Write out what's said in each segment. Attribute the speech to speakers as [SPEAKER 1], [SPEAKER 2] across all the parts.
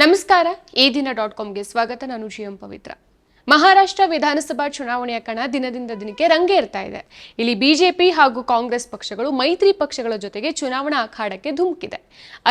[SPEAKER 1] ನಮಸ್ಕಾರ eDina.comಗೆ ಸ್ವಾಗತ. ನಾನು ಜಿಎಂ ಪವಿತ್ರ. ಮಹಾರಾಷ್ಟ್ರ ವಿಧಾನಸಭಾ ಚುನಾವಣೆಯ ಕಣ ದಿನದಿಂದ ದಿನಕ್ಕೆ ರಂಗೇರ್ತಾ ಇದೆ. ಇಲ್ಲಿ ಬಿಜೆಪಿ ಹಾಗೂ ಕಾಂಗ್ರೆಸ್ ಪಕ್ಷಗಳು ಮೈತ್ರಿ ಪಕ್ಷಗಳ ಜೊತೆಗೆ ಚುನಾವಣಾ ಅಖಾಡಕ್ಕೆ ಧುಮುಕಿದೆ.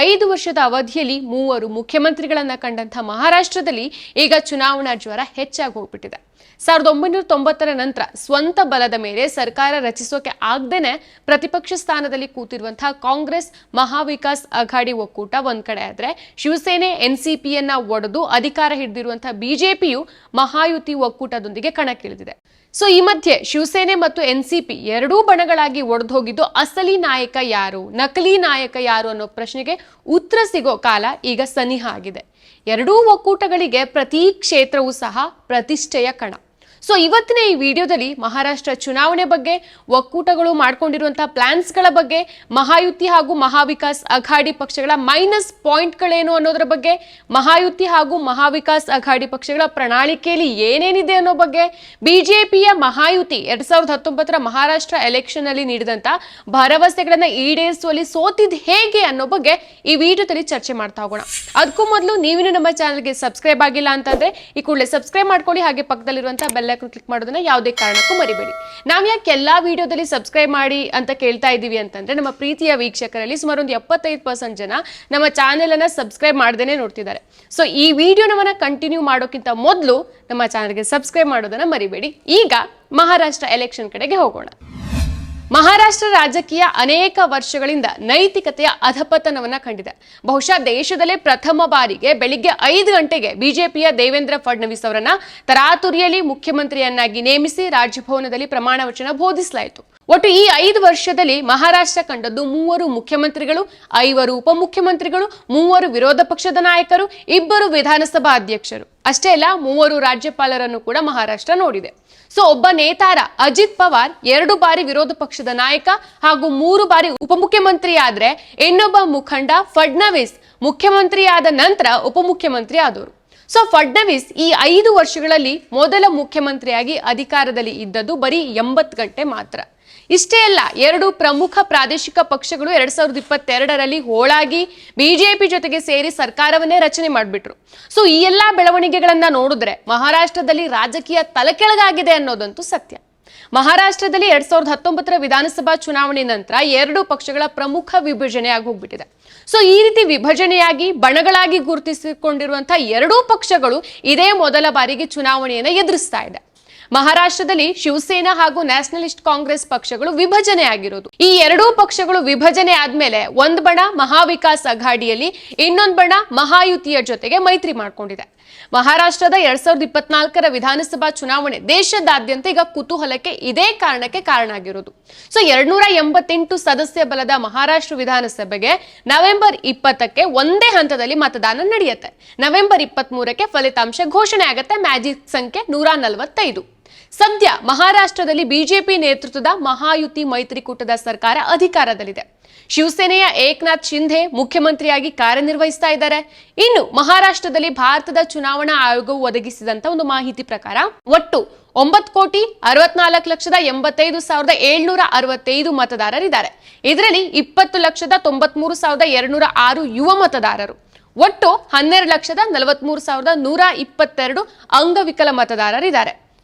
[SPEAKER 1] 5 ವರ್ಷದ ಅವಧಿಯಲ್ಲಿ 3 ಮುಖ್ಯಮಂತ್ರಿಗಳನ್ನ ಕಂಡಂತ ಮಹಾರಾಷ್ಟ್ರದಲ್ಲಿ ಈಗ ಚುನಾವಣಾ ಜ್ವರ ಹೆಚ್ಚಾಗಿ ಹೋಗ್ಬಿಟ್ಟಿದೆ. 1990ರ ನಂತರ ಸ್ವಂತ ಬಲದ ಮೇಲೆ ಸರ್ಕಾರ ರಚಿಸೋಕೆ ಆಗದೇನೆ ಪ್ರತಿಪಕ್ಷ ಸ್ಥಾನದಲ್ಲಿ ಕೂತಿರುವಂತಹ ಕಾಂಗ್ರೆಸ್ ಮಹಾವಿಕಾಸ್ ಅಘಾಡಿ ಒಕ್ಕೂಟ ಒಂದ್ ಕಡೆ ಆದ್ರೆ, ಶಿವಸೇನೆ ಎನ್ಸಿಪಿಯನ್ನ ಒಡೆದು ಅಧಿಕಾರ ಹಿಡಿದಿರುವಂತಹ ಬಿಜೆಪಿಯು ಮಹಾಯುತಿ ಒಕ್ಕೂಟದೊಂದಿಗೆ ಕಣಕ್ಕಿಳಿದಿದೆ. ಸೊ ಈ ಮಧ್ಯೆ ಶಿವಸೇನೆ ಮತ್ತು ಎನ್ಸಿಪಿ ಎರಡೂ ಬಣಗಳಾಗಿ ಒಡೆದು ಹೋಗಿದ್ದು ಅಸಲಿ ನಾಯಕ ಯಾರು, ನಕಲಿ ನಾಯಕ ಯಾರು ಅನ್ನೋ ಪ್ರಶ್ನೆಗೆ ಉತ್ತರ ಸಿಗೋ ಕಾಲ ಈಗ ಸನಿಹ ಆಗಿದೆ. ಎರಡೂ ಒಕ್ಕೂಟಗಳಿಗೆ ಪ್ರತಿ ಕ್ಷೇತ್ರವೂ ಸಹ ಪ್ರತಿಷ್ಠೆಯ ಕಣ. ಸೊ ಇವತ್ತಿನ ಈ ವಿಡಿಯೋದಲ್ಲಿ ಮಹಾರಾಷ್ಟ್ರ ಚುನಾವಣೆ ಬಗ್ಗೆ, ಒಕ್ಕೂಟಗಳು ಮಾಡ್ಕೊಂಡಿರುವಂತಹ ಪ್ಲಾನ್ಸ್ಗಳ ಬಗ್ಗೆ, ಮಹಾಯುತಿ ಹಾಗೂ ಮಹಾವಿಕಾಸ್ ಅಘಾಡಿ ಪಕ್ಷಗಳ ಮೈನಸ್ ಪಾಯಿಂಟ್ಗಳೇನು ಅನ್ನೋದ್ರ ಬಗ್ಗೆ, ಮಹಾಯುತಿ ಹಾಗೂ ಮಹಾವಿಕಾಸ್ ಅಘಾಡಿ ಪಕ್ಷಗಳ ಪ್ರಣಾಳಿಕೆಯಲ್ಲಿ ಏನೇನಿದೆ ಅನ್ನೋ ಬಗ್ಗೆ, ಬಿಜೆಪಿಯ ಮಹಾಯುತಿ 2019ರ ಮಹಾರಾಷ್ಟ್ರ ಎಲೆಕ್ಷನ್ ಅಲ್ಲಿ ನೀಡಿದಂತ ಭರವಸೆಗಳನ್ನ ಈಡೇರಿಸುವಲ್ಲಿ ಸೋತಿದ್ ಹೇಗೆ ಅನ್ನೋ ಬಗ್ಗೆ ಈ ವಿಡಿಯೋದಲ್ಲಿ ಚರ್ಚೆ ಮಾಡ್ತಾ ಹೋಗೋಣ. ಅದಕ್ಕೂ ಮೊದಲು ನೀವಿನ್ನು ನಮ್ಮ ಚಾನಲ್ಗೆ ಸಬ್ಸ್ಕ್ರೈಬ್ ಆಗಿಲ್ಲ ಅಂತಂದ್ರೆ ಈ ಕೂಡಲೇ ಸಬ್ಸ್ಕ್ರೈಬ್ ಮಾಡ್ಕೊಳ್ಳಿ. ಹಾಗೆ ಪಕ್ಕದಲ್ಲಿರುವಂತಹ ಬೆಲ್ ಐಕಾನ್ ಕ್ಲಿಕ್ ಮಾಡೋದನ್ನ ಯಾವುದೇ ಕಾರಣಕ್ಕೂ ಮರಿಬೇಡಿ. ನಾವು ಯಾಕೆ ಎಲ್ಲಾ ವಿಡಿಯೋದಲ್ಲಿ ಸಬ್ಸ್ಕ್ರೈಬ್ ಮಾಡಿ ಅಂತ ಕೇಳ್ತಾ ಇದೀವಿ ಅಂತಂದ್ರೆ, ನಮ್ಮ ಪ್ರೀತಿಯ ವೀಕ್ಷಕರಲ್ಲಿ ಸುಮಾರು ಒಂದು 75% ಜನ ನಮ್ಮ ಚಾನೆಲ್ ಅನ್ನ ಸಬ್ಸ್ಕ್ರೈಬ್ ಮಾಡದೇನೆ ನೋಡ್ತಿದ್ದಾರೆ. ಸೊ ಈ ವಿಡಿಯೋನವನ್ನ ಕಂಟಿನ್ಯೂ ಮಾಡೋಕ್ಕಿಂತ ಮೊದಲು ನಮ್ಮ ಚಾನೆಲ್ಗೆ ಸಬ್ಸ್ಕ್ರೈಬ್ ಮಾಡೋದನ್ನ ಮರಿಬೇಡಿ. ಈಗ ಮಹಾರಾಷ್ಟ್ರ ಎಲೆಕ್ಷನ್ ಕಡೆಗೆ ಹೋಗೋಣ. ಮಹಾರಾಷ್ಟ್ರ ರಾಜಕೀಯ ಅನೇಕ ವರ್ಷಗಳಿಂದ ನೈತಿಕತೆಯ ಅಧಪತನವನ್ನ ಕಂಡಿದೆ. ಬಹುಶಃ ದೇಶದಲ್ಲೇ ಪ್ರಥಮ ಬಾರಿಗೆ ಬೆಳಿಗ್ಗೆ 5 ಗಂಟೆಗೆ ಬಿಜೆಪಿಯ ದೇವೇಂದ್ರ ಫಡ್ನವೀಸ್ ಅವರನ್ನ ತರಾತುರಿಯಲ್ಲಿ ಮುಖ್ಯಮಂತ್ರಿಯನ್ನಾಗಿ ನೇಮಿಸಿ ರಾಜಭವನದಲ್ಲಿ ಪ್ರಮಾಣ ವಚನ ಬೋಧಿಸಲಾಯಿತು. ಒಟ್ಟು ಈ 5 ವರ್ಷದಲ್ಲಿ ಮಹಾರಾಷ್ಟ್ರ ಕಂಡದ್ದು 3 ಮುಖ್ಯಮಂತ್ರಿಗಳು, 5 ಉಪಮುಖ್ಯಮಂತ್ರಿಗಳು, 3 ವಿರೋಧ ಪಕ್ಷದ ನಾಯಕರು, 2 ವಿಧಾನಸಭಾ ಅಧ್ಯಕ್ಷರು. ಅಷ್ಟೇ ಅಲ್ಲ, 3 ರಾಜ್ಯಪಾಲರನ್ನು ಕೂಡ ಮಹಾರಾಷ್ಟ್ರ ನೋಡಿದೆ. ಸೊ ಒಬ್ಬ ನೇತಾರ ಅಜಿತ್ ಪವಾರ್ 2 ಬಾರಿ ವಿರೋಧ ಪಕ್ಷದ ನಾಯಕ ಹಾಗೂ 3 ಬಾರಿ ಉಪಮುಖ್ಯಮಂತ್ರಿ ಆದ್ರೆ, ಇನ್ನೊಬ್ಬ ಮುಖಂಡ ಫಡ್ನವೀಸ್ ಮುಖ್ಯಮಂತ್ರಿಯಾದ ನಂತರ ಉಪಮುಖ್ಯಮಂತ್ರಿ ಆದವರು. ಸೊ ಫಡ್ನವೀಸ್ ಈ 5 ವರ್ಷಗಳಲ್ಲಿ ಮೊದಲ ಮುಖ್ಯಮಂತ್ರಿಯಾಗಿ ಅಧಿಕಾರದಲ್ಲಿ ಇದ್ದದ್ದು ಬರೀ 80 ಗಂಟೆ ಮಾತ್ರ. ಇಷ್ಟೇ ಅಲ್ಲ, 2 ಪ್ರಮುಖ ಪ್ರಾದೇಶಿಕ ಪಕ್ಷಗಳು 2022ರಲ್ಲಿ ಹೋಳಾಗಿ ಬಿಜೆಪಿ ಜೊತೆಗೆ ಸೇರಿ ಸರ್ಕಾರವನ್ನೇ ರಚನೆ ಮಾಡಿಬಿಟ್ರು. ಸೊ ಈ ಎಲ್ಲಾ ಬೆಳವಣಿಗೆಗಳನ್ನ ನೋಡಿದ್ರೆ ಮಹಾರಾಷ್ಟ್ರದಲ್ಲಿ ರಾಜಕೀಯ ತಲೆಕೆಳಗಾಗಿದೆ ಅನ್ನೋದಂತೂ ಸತ್ಯ. ಮಹಾರಾಷ್ಟ್ರದಲ್ಲಿ 2019ರ ವಿಧಾನಸಭಾ ಚುನಾವಣೆ ನಂತರ 2 ಪಕ್ಷಗಳ ಪ್ರಮುಖ ವಿಭಜನೆ ಆಗಿ ಹೋಗ್ಬಿಟ್ಟಿದೆ. ಸೊ ಈ ರೀತಿ ವಿಭಜನೆಯಾಗಿ ಬಣಗಳಾಗಿ ಗುರುತಿಸಿಕೊಂಡಿರುವಂತಹ 2 ಪಕ್ಷಗಳು ಇದೇ ಮೊದಲ ಬಾರಿಗೆ ಚುನಾವಣೆಯನ್ನು ಎದುರಿಸ್ತಾ ಇದೆ. ಮಹಾರಾಷ್ಟ್ರದಲ್ಲಿ ಶಿವಸೇನಾ ಹಾಗೂ ನ್ಯಾಷನಲಿಸ್ಟ್ ಕಾಂಗ್ರೆಸ್ ಪಕ್ಷಗಳು ವಿಭಜನೆ ಆಗಿರೋದು. ಈ 2 ಪಕ್ಷಗಳು ವಿಭಜನೆ ಆದ್ಮೇಲೆ ಒಂದ್ ಬಣ ಮಹಾವಿಕಾಸ್ ಅಘಾಡಿಯಲ್ಲಿ, ಇನ್ನೊಂದ್ ಬಣ ಮಹಾಯುತಿಯ ಜೊತೆಗೆ ಮೈತ್ರಿ ಮಾಡ್ಕೊಂಡಿದೆ. ಮಹಾರಾಷ್ಟ್ರದ 2024ರ ವಿಧಾನಸಭಾ ಚುನಾವಣೆ ದೇಶದಾದ್ಯಂತ ಈಗ ಕುತೂಹಲಕ್ಕೆ ಇದೇ ಕಾರಣಕ್ಕೆ ಕಾರಣ ಆಗಿರೋದು. ಸೊ 288 ಸದಸ್ಯ ಬಲದ ಮಹಾರಾಷ್ಟ್ರ ವಿಧಾನಸಭೆಗೆ ನವೆಂಬರ್ 20ಕ್ಕೆ ಒಂದೇ ಹಂತದಲ್ಲಿ ಮತದಾನ ನಡೆಯುತ್ತೆ. ನವೆಂಬರ್ 23ಕ್ಕೆ ಫಲಿತಾಂಶ ಘೋಷಣೆ ಆಗುತ್ತೆ. ಮ್ಯಾಜಿಕ್ ಸಂಖ್ಯೆ 145. ಸದ್ಯ ಮಹಾರಾಷ್ಟ್ರದಲ್ಲಿ ಬಿಜೆಪಿ ನೇತೃತ್ವದ ಮಹಾಯುತಿ ಮೈತ್ರಿಕೂಟದ ಸರ್ಕಾರ ಅಧಿಕಾರದಲ್ಲಿದೆ. ಶಿವಸೇನೆಯ ಏಕನಾಥ್ ಶಿಂಧೆ ಮುಖ್ಯಮಂತ್ರಿಯಾಗಿ ಕಾರ್ಯನಿರ್ವಹಿಸ್ತಾ ಇದ್ದಾರೆ. ಇನ್ನು ಮಹಾರಾಷ್ಟ್ರದಲ್ಲಿ ಭಾರತದ ಚುನಾವಣಾ ಆಯೋಗವು ಒದಗಿಸಿದಂತ ಒಂದು ಮಾಹಿತಿ ಪ್ರಕಾರ ಒಟ್ಟು 9,85,85,765 ಮತದಾರರಿದ್ದಾರೆ. ಇದರಲ್ಲಿ 20,93,206 ಯುವ ಮತದಾರರು, ಒಟ್ಟು 12,43,122 ಅಂಗವಿಕಲ ಮತದಾರರಿದ್ದಾರೆ.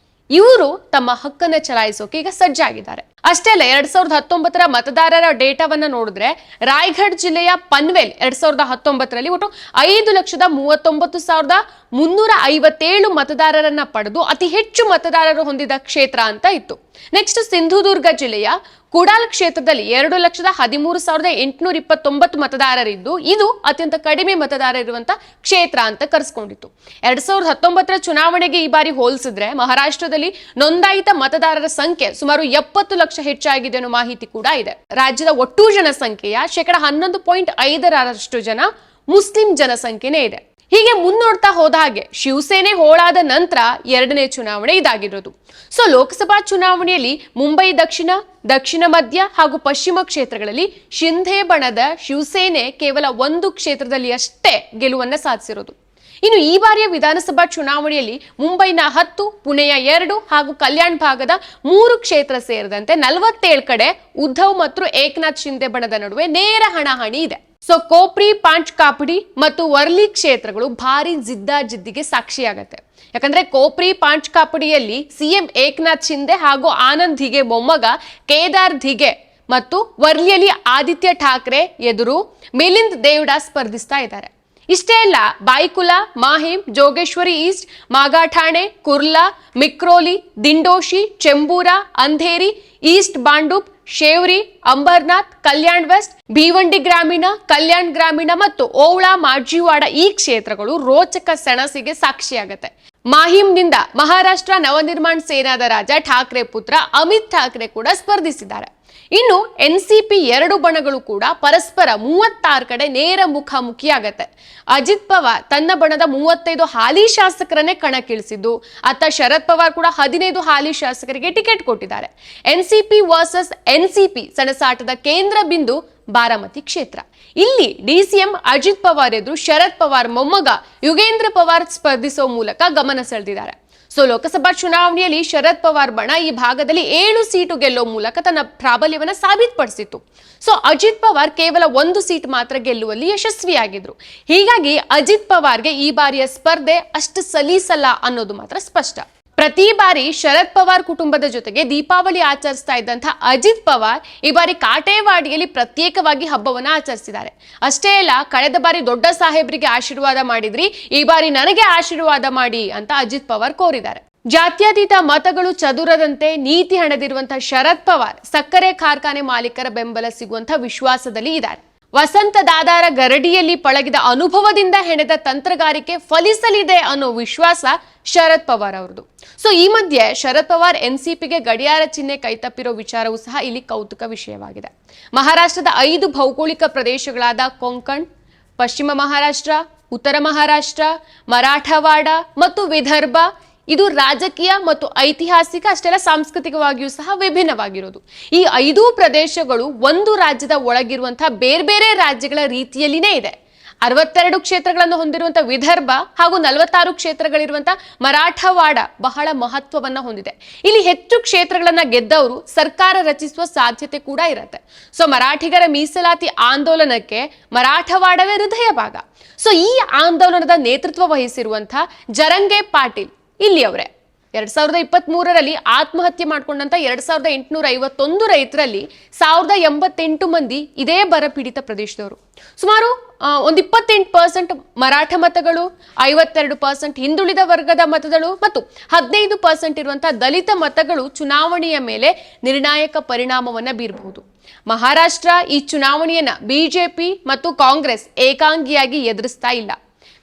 [SPEAKER 1] ಇವರು ತಮ್ಮ ಹಕ್ಕನ್ನು ಚಲಾಯಿಸೋಕೆ ಈಗ ಸಜ್ಜಾಗಿದ್ದಾರೆ. ಅಷ್ಟೇ ಅಲ್ಲ, 2019ರ ಮತದಾರರ ಡೇಟಾವನ್ನ ನೋಡಿದ್ರೆ ರಾಯಗಢ ಜಿಲ್ಲೆಯ ಪನ್ವೇಲ್ 2019ರಲ್ಲಿ ಒಟ್ಟು 5,39,357 ಮತದಾರರನ್ನ ಪಡೆದು ಅತಿ ಹೆಚ್ಚು ಮತದಾರರು ಹೊಂದಿದ ಕ್ಷೇತ್ರ ಅಂತ ಇತ್ತು. ನೆಕ್ಸ್ಟ್ ಸಿಂಧುದುರ್ಗ ಜಿಲ್ಲೆಯ ಕುಡಾಲ್ ಕ್ಷೇತ್ರದಲ್ಲಿ 2,13,829 ಮತದಾರರಿದ್ದು ಇದು ಅತ್ಯಂತ ಕಡಿಮೆ ಮತದಾರ ಇರುವಂತ ಕ್ಷೇತ್ರ ಅಂತ ಕರೆಸ್ಕೊಂಡಿತ್ತು. 2019ರ ಚುನಾವಣೆಗೆ ಈ ಬಾರಿ ಹೋಲಿಸಿದ್ರೆ ಮಹಾರಾಷ್ಟ್ರದಲ್ಲಿ ನೋಂದಾಯಿತ ಮತದಾರರ ಸಂಖ್ಯೆ ಸುಮಾರು 70 ಲಕ್ಷ ಹೆಚ್ಚಾಗಿದೆ ಅನ್ನೋ ಮಾಹಿತಿ ಕೂಡ ಇದೆ. ರಾಜ್ಯದ ಒಟ್ಟು ಜನಸಂಖ್ಯೆಯ 11.5% ಜನ ಮುಸ್ಲಿಂ ಜನಸಂಖ್ಯೆನೇ ಇದೆ. ಹೀಗೆ ಮುನ್ನೋಡ್ತಾ ಹೋದ ಹಾಗೆ ಶಿವಸೇನೆ ಹೋಳಾದ ನಂತರ 2ನೇ ಚುನಾವಣೆ ಇದಾಗಿರೋದು. ಸೊ ಲೋಕಸಭಾ ಚುನಾವಣೆಯಲ್ಲಿ ಮುಂಬೈ ದಕ್ಷಿಣ, ದಕ್ಷಿಣ ಮಧ್ಯ ಹಾಗೂ ಪಶ್ಚಿಮ ಕ್ಷೇತ್ರಗಳಲ್ಲಿ ಶಿಂಧೆ ಬಣದ ಶಿವಸೇನೆ ಕೇವಲ 1 ಕ್ಷೇತ್ರದಲ್ಲಿ ಅಷ್ಟೇ ಗೆಲುವನ್ನ ಸಾಧಿಸಿರೋದು. ಇನ್ನು ಈ ಬಾರಿಯ ವಿಧಾನಸಭಾ ಚುನಾವಣೆಯಲ್ಲಿ ಮುಂಬೈನ 10, ಪುಣೆಯ 2 ಹಾಗೂ ಕಲ್ಯಾಣ್ ಭಾಗದ 3 ಕ್ಷೇತ್ರ ಸೇರಿದಂತೆ 47 ಕಡೆ ಉದ್ಧವ್ ಮತ್ತು ಏಕನಾಥ್ ಶಿಂದೆ ಬಣದ ನಡುವೆ ನೇರ ಹಣಾಹಣಿ ಇದೆ. ಸೊ ಕೋಪ್ರಿ, ಪಾಂಚ್ ಕಾಪಡಿ ಮತ್ತು ವರ್ಲಿ ಕ್ಷೇತ್ರಗಳು ಭಾರಿ ಜಿದ್ದಾಜಿದ್ದಿಗೆ ಸಾಕ್ಷಿಯಾಗತ್ತೆ. ಯಾಕಂದ್ರೆ ಕೋಪ್ರಿ, ಪಾಂಚ್ ಕಾಪಡಿಯಲ್ಲಿ ಸಿಎಂ ಏಕನಾಥ್ ಶಿಂದೆ ಹಾಗೂ ಆನಂದ್ ಧಿಗೆ ಮೊಮ್ಮಗ ಕೇದಾರ್ ಧಿಗೆ ಮತ್ತು ವರ್ಲಿಯಲ್ಲಿ ಆದಿತ್ಯ ಠಾಕ್ರೆ ಎದುರು ಮಿಲಿಂದ್ ದೇವ್ಡಾ ಸ್ಪರ್ಧಿಸ್ತಾ ಇದ್ದಾರೆ. ಇಷ್ಟೇ ಅಲ್ಲ, Byculla, Mahim, Jogeshwari east, Magathane, Kurla, Vikhroli, Dindoshi, Chembur, Andheri, east Bhandup, Sewri, Ambernath, Kalyan west, Bhiwandi ಗ್ರಾಮೀಣ, ಕಲ್ಯಾಣ್ ಗ್ರಾಮೀಣ ಮತ್ತು ಓವಳಾ ಮಾರ್ಜಿವಾಡ ಈ ಕ್ಷೇತ್ರಗಳು ರೋಚಕ ಸೆಣಸಿಗೆ ಸಾಕ್ಷಿಯಾಗತ್ತೆ. ಮಾಹಿಮ್ನಿಂದ ಮಹಾರಾಷ್ಟ್ರ ನವನಿರ್ಮಾಣ ಸೇನಾದ ರಾಜ ಠಾಕ್ರೆ ಪುತ್ರ ಅಮಿತ್ ಠಾಕ್ರೆ ಕೂಡ ಸ್ಪರ್ಧಿಸಿದ್ದಾರೆ. ಇನ್ನು ಎನ್ಸಿಪಿ ಎರಡು ಬಣಗಳು ಕೂಡ ಪರಸ್ಪರ 36 ಕಡೆ ನೇರ ಮುಖಾಮುಖಿಯಾಗತ್ತೆ. ಅಜಿತ್ ಪವಾರ್ ತನ್ನ ಬಣದ 35 ಹಾಲಿ ಶಾಸಕರನ್ನೇ ಕಣಕ್ಕಿಳಿಸಿದ್ದು, ಅತ್ತ ಶರದ್ ಪವಾರ್ ಕೂಡ 15 ಹಾಲಿ ಶಾಸಕರಿಗೆ ಟಿಕೆಟ್ ಕೊಟ್ಟಿದ್ದಾರೆ. ಎನ್ಸಿಪಿ ವರ್ಸಸ್ ಎನ್ಸಿಪಿ ಸೆಣಸಾಟದ ಕೇಂದ್ರ ಬಿಂದು ಬಾರಾಮತಿ ಕ್ಷೇತ್ರ. ಇಲ್ಲಿ ಡಿಸಿಎಂ ಅಜಿತ್ ಪವಾರ್ ಎದುರು ಶರದ್ ಪವಾರ್ ಮೊಮ್ಮಗ ಯುಗೇಂದ್ರ ಪವಾರ್ ಸ್ಪರ್ಧಿಸುವ ಮೂಲಕ ಗಮನ ಸೆಳೆದಿದ್ದಾರೆ. ಸೊ ಲೋಕಸಭಾ ಚುನಾವಣೆಯಲ್ಲಿ ಶರದ್ ಪವಾರ್ ಬಣ ಈ ಭಾಗದಲ್ಲಿ 7 ಸೀಟು ಗೆಲ್ಲುವ ಮೂಲಕ ತನ್ನ ಪ್ರಾಬಲ್ಯವನ್ನ ಸಾಬೀತುಪಡಿಸಿತ್ತು. ಸೊ ಅಜಿತ್ ಪವಾರ್ ಕೇವಲ 1 ಸೀಟ್ ಮಾತ್ರ ಗೆಲ್ಲುವಲ್ಲಿ ಯಶಸ್ವಿಯಾಗಿದ್ರು. ಹೀಗಾಗಿ ಅಜಿತ್ ಪವಾರ್ಗೆ ಈ ಬಾರಿಯ ಸ್ಪರ್ಧೆ ಅಷ್ಟು ಸಲೀಸಲ್ಲ ಅನ್ನೋದು ಮಾತ್ರ ಸ್ಪಷ್ಟ. ಪ್ರತಿ ಬಾರಿ ಶರದ್ ಪವಾರ್ ಕುಟುಂಬದ ಜೊತೆಗೆ ದೀಪಾವಳಿ ಆಚರಿಸ್ತಾ ಇದ್ದಂತಹ ಅಜಿತ್ ಪವಾರ್ ಈ ಬಾರಿ ಕಾಟೇವಾಡಿಯಲ್ಲಿ ಪ್ರತ್ಯೇಕವಾಗಿ ಹಬ್ಬವನ್ನ ಆಚರಿಸಿದ್ದಾರೆ. ಅಷ್ಟೇ ಅಲ್ಲ, ಕಳೆದ ಬಾರಿ ದೊಡ್ಡ ಸಾಹೇಬ್ರಿಗೆ ಆಶೀರ್ವಾದ ಮಾಡಿದ್ರಿ, ಈ ಬಾರಿ ನನಗೆ ಆಶೀರ್ವಾದ ಮಾಡಿ ಅಂತ ಅಜಿತ್ ಪವಾರ್ ಕೋರಿದ್ದಾರೆ. ಜಾತ್ಯತೀತ ಮತಗಳು ಚದುರದಂತೆ ನೀತಿ ಹಣದಿರುವಂತಹ ಶರದ್ ಪವಾರ್ ಸಕ್ಕರೆ ಕಾರ್ಖಾನೆ ಮಾಲೀಕರ ಬೆಂಬಲ ಸಿಗುವಂತಹ ವಿಶ್ವಾಸದಲ್ಲಿ ಇದ್ದಾರೆ. ವಸಂತ ದಾದಾರ ಗರಡಿಯಲ್ಲಿ ಪಳಗಿದ ಅನುಭವದಿಂದ ಹೆಣೆದ ತಂತ್ರಗಾರಿಕೆ ಫಲಿಸಲಿದೆ ಅನ್ನೋ ವಿಶ್ವಾಸ ಶರದ್ ಪವಾರ್ ಅವರದು. ಸೊ ಈ ಮಧ್ಯೆ ಶರದ್ ಪವಾರ್ ಎನ್ಸಿಪಿಗೆ ಗಡಿಯಾರ ಚಿಹ್ನೆ ಕೈತಪ್ಪಿರೋ ವಿಚಾರವೂ ಸಹ ಇಲ್ಲಿ ಕೌತುಕ ವಿಷಯವಾಗಿದೆ. ಮಹಾರಾಷ್ಟ್ರದ 5 ಭೌಗೋಳಿಕ ಪ್ರದೇಶಗಳಾದ ಕೊಂಕಣ್, ಪಶ್ಚಿಮ ಮಹಾರಾಷ್ಟ್ರ, ಉತ್ತರ ಮಹಾರಾಷ್ಟ್ರ, ಮರಾಠವಾಡ ಮತ್ತು ವಿದರ್ಭ ಇದು ರಾಜಕೀಯ ಮತ್ತು ಐತಿಹಾಸಿಕ ಅಷ್ಟೆಲ್ಲ ಸಾಂಸ್ಕೃತಿಕವಾಗಿಯೂ ಸಹ ವಿಭಿನ್ನವಾಗಿರೋದು. ಈ 5 ಪ್ರದೇಶಗಳು ಒಂದು ರಾಜ್ಯದ ಒಳಗಿರುವಂತಹ ಬೇರೆ ಬೇರೆ ರಾಜ್ಯಗಳ ರೀತಿಯಲ್ಲಿನೇ ಇದೆ. 62 ಕ್ಷೇತ್ರಗಳನ್ನು ಹೊಂದಿರುವಂತಹ ವಿದರ್ಭ ಹಾಗೂ 46 ಕ್ಷೇತ್ರಗಳಿರುವಂತಹ ಮರಾಠವಾಡ ಬಹಳ ಮಹತ್ವವನ್ನ ಹೊಂದಿದೆ. ಇಲ್ಲಿ ಹೆಚ್ಚು ಕ್ಷೇತ್ರಗಳನ್ನ ಗೆದ್ದವರು ಸರ್ಕಾರ ರಚಿಸುವ ಸಾಧ್ಯತೆ ಕೂಡ ಇರುತ್ತೆ. ಸೊ ಮರಾಠಿಗರ ಮೀಸಲಾತಿ ಆಂದೋಲನಕ್ಕೆ ಮರಾಠವಾಡವೇ ಹೃದಯ ಭಾಗ. ಸೊ ಈ ಆಂದೋಲನದ ನೇತೃತ್ವ ವಹಿಸಿರುವಂತಹ ಜರಂಗೆ ಪಾಟೀಲ್ ಇಲ್ಲಿಯವರೇ 2023ರಲ್ಲಿ ಆತ್ಮಹತ್ಯೆ ಮಾಡಿಕೊಂಡಂತ 2851 ರೈತರಲ್ಲಿ 1088 ಮಂದಿ ಇದೇ ಬರ ಪೀಡಿತ ಪ್ರದೇಶದವರು. ಸುಮಾರು ಒಂದು 28% ಮರಾಠ ಮತಗಳು, 52% ಹಿಂದುಳಿದ ವರ್ಗದ ಮತಗಳು ಮತ್ತು 15% ಇರುವಂತಹ ದಲಿತ ಮತಗಳು ಚುನಾವಣೆಯ ಮೇಲೆ ನಿರ್ಣಾಯಕ ಪರಿಣಾಮವನ್ನ ಬೀರಬಹುದು. ಮಹಾರಾಷ್ಟ್ರ ಈ ಚುನಾವಣೆಯನ್ನ ಬಿಜೆಪಿ ಮತ್ತು ಕಾಂಗ್ರೆಸ್ ಏಕಾಂಗಿಯಾಗಿ ಎದುರಿಸ್ತಾ ಇಲ್ಲ.